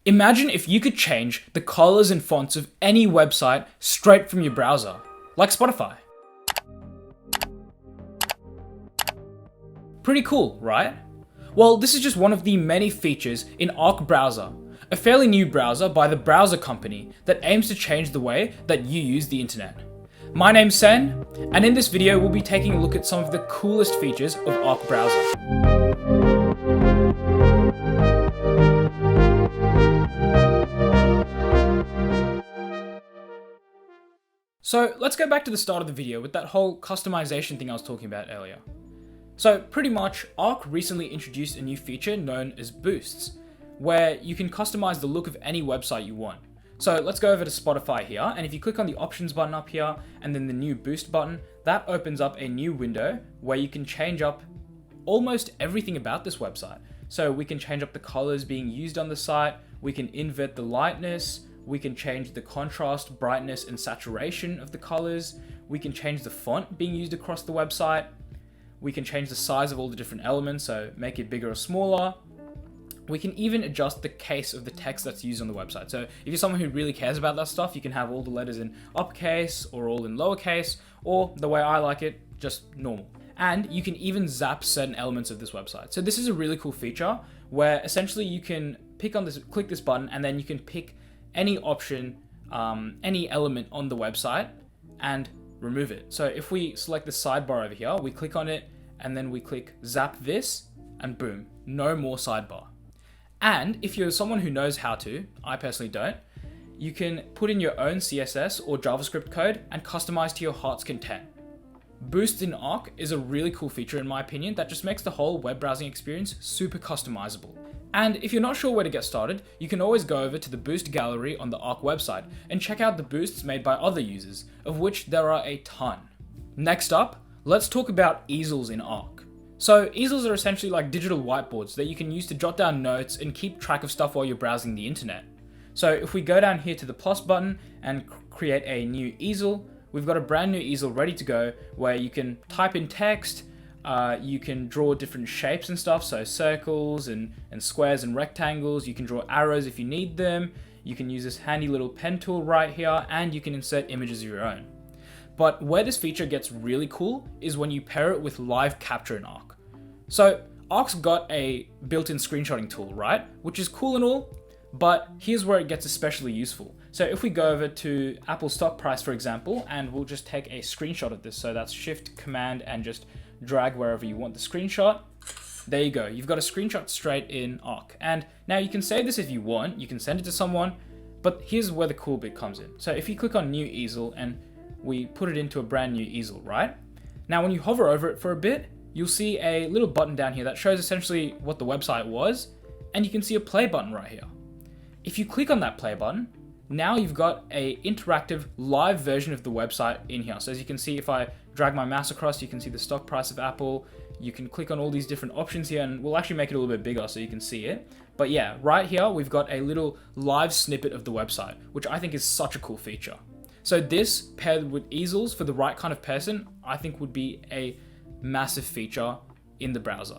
Imagine if you could change the colors and fonts of any website straight from your browser, like Spotify. Pretty cool, right? Well, this is just one of the many features in Arc Browser, a fairly new browser by the Browser Company that aims to change the way that you use the internet. My name's Sen, and in this video we'll be taking a look at some of the coolest features of Arc Browser. So let's go back to the start of the video with that whole customization thing I was talking about earlier. So pretty much, Arc recently introduced a new feature known as boosts, where you can customize the look of any website you want. So let's go over to Spotify here, and if you click on the options button up here, and then the new boost button, that opens up a new window where you can change up almost everything about this website. So we can change up the colors being used on the site, we can invert the lightness, we can change the contrast, brightness, and saturation of the colors, we can change the font being used across the website, we can change the size of all the different elements, so make it bigger or smaller. We can even adjust the case of the text that's used on the website. So if you're someone who really cares about that stuff, you can have all the letters in uppercase or all in lowercase, or the way I like it, just normal. And you can even zap certain elements of this website. So this is a really cool feature where essentially you can click this button, and then you can pick any option, any element on the website and remove it. So if we select the sidebar over here, we click on it and then we click zap this, and boom, no more sidebar. And if you're someone who knows how to, I personally don't, you can put in your own CSS or JavaScript code and customize to your heart's content. Boost in Arc is a really cool feature in my opinion that just makes the whole web browsing experience super customizable. And if you're not sure where to get started, you can always go over to the Boost gallery on the Arc website and check out the boosts made by other users, of which there are a ton. Next up, let's talk about easels in Arc. So easels are essentially like digital whiteboards that you can use to jot down notes and keep track of stuff while you're browsing the internet. So if we go down here to the plus button and create a new easel, we've got a brand new easel ready to go where you can type in text, you can draw different shapes and stuff, so circles and squares and rectangles, you can draw arrows if you need them, you can use this handy little pen tool right here, and you can insert images of your own. But where this feature gets really cool is when you pair it with live capture in Arc. So Arc's got a built-in screenshotting tool, right? Which is cool and all, but here's where it gets especially useful. So if we go over to Apple stock price, for example, and we'll just take a screenshot of this. So that's Shift, Command, and just drag wherever you want the screenshot. There you go. You've got a screenshot straight in Arc. And now you can save this if you want. You can send it to someone, but here's where the cool bit comes in. So if you click on New Easel and we put it into a brand new easel, right? Now when you hover over it for a bit, you'll see a little button down here that shows essentially what the website was, and you can see a play button right here. If you click on that play button, now you've got a interactive live version of the website in here. So as you can see, if I drag my mouse across, you can see the stock price of Apple. You can click on all these different options here, and we'll actually make it a little bit bigger so you can see it. But yeah, right here, we've got a little live snippet of the website, which I think is such a cool feature. So this paired with easels for the right kind of person, I think would be a massive feature in the browser.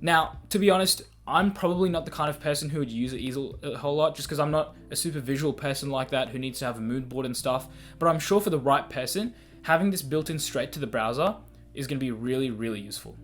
Now, to be honest, I'm probably not the kind of person who would use an easel a whole lot, just because I'm not a super visual person like that who needs to have a mood board and stuff. But I'm sure for the right person, having this built in straight to the browser is going to be really, really useful.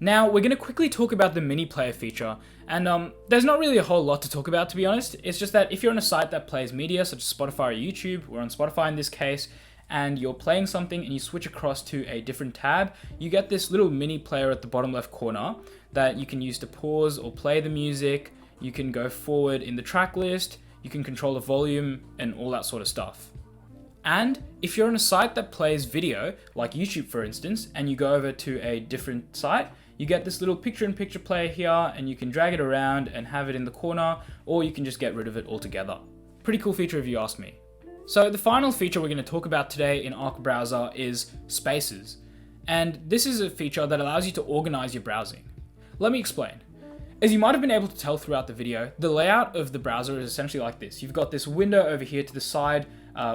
Now, we're going to quickly talk about the MiniPlayer feature, and there's not really a whole lot to talk about, to be honest. It's just that if you're on a site that plays media, such as Spotify or YouTube, we're on Spotify in this case, and you're playing something and you switch across to a different tab, you get this little mini player at the bottom left corner that you can use to pause or play the music. You can go forward in the track list, you can control the volume and all that sort of stuff. And if you're on a site that plays video, like YouTube for instance, and you go over to a different site, you get this little picture-in-picture player here, and you can drag it around and have it in the corner, or you can just get rid of it altogether. Pretty cool feature if you ask me. So the final feature we're going to talk about today in Arc Browser is Spaces. And this is a feature that allows you to organize your browsing. Let me explain. As you might have been able to tell throughout the video, the layout of the browser is essentially like this. You've got this window over here to the side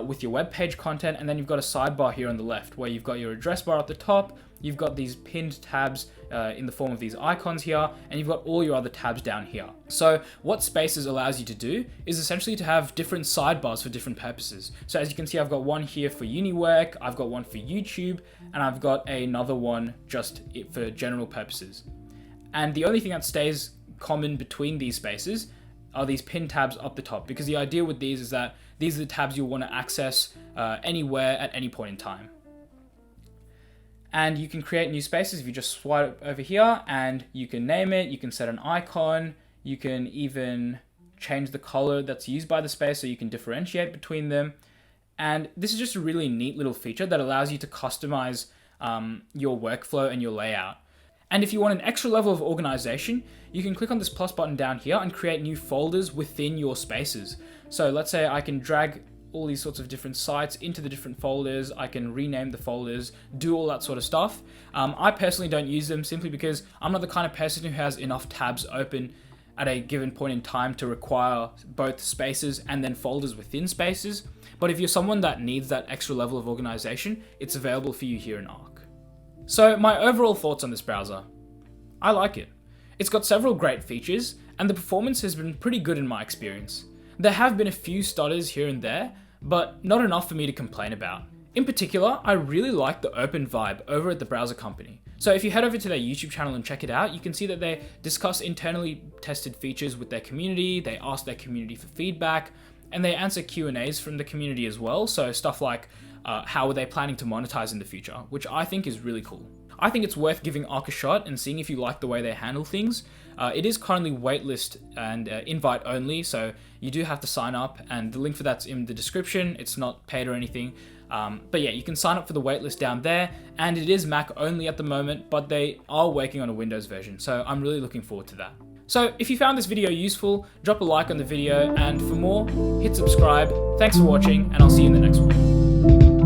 with your web page content, and then you've got a sidebar here on the left where you've got your address bar at the top, you've got these pinned tabs in the form of these icons here, and you've got all your other tabs down here. So what Spaces allows you to do is essentially to have different sidebars for different purposes. So as you can see, I've got one here for uni work, I've got one for YouTube, and I've got another one just for general purposes. And the only thing that stays common between these spaces are these pin tabs up the top, because the idea with these is that these are the tabs you'll want to access anywhere at any point in time. And you can create new spaces if you just swipe over here, and you can name it, you can set an icon, you can even change the color that's used by the space so you can differentiate between them. And this is just a really neat little feature that allows you to customize your workflow and your layout. And if you want an extra level of organization, you can click on this plus button down here and create new folders within your spaces. So let's say I can drag all these sorts of different sites into the different folders. I can rename the folders, do all that sort of stuff. I personally don't use them simply because I'm not the kind of person who has enough tabs open at a given point in time to require both spaces and then folders within spaces. But if you're someone that needs that extra level of organization, it's available for you here in Arc. So my overall thoughts on this browser. I like it. It's got several great features, and the performance has been pretty good in my experience. There have been a few stutters here and there, but not enough for me to complain about. In particular, I really like the open vibe over at the browser company. So if you head over to their YouTube channel and check it out, you can see that they discuss internally tested features with their community, they ask their community for feedback, and they answer Q&As from the community as well. So stuff like, how are they planning to monetize in the future, which I think is really cool. I think it's worth giving Arc a shot and seeing if you like the way they handle things. It is currently waitlist and invite only, so you do have to sign up, and the link for that's in the description. It's not paid or anything. But yeah, you can sign up for the waitlist down there, and it is Mac only at the moment, but they are working on a Windows version, so I'm really looking forward to that. So if you found this video useful, drop a like on the video, and for more, hit subscribe. Thanks for watching, and I'll see you in the next one.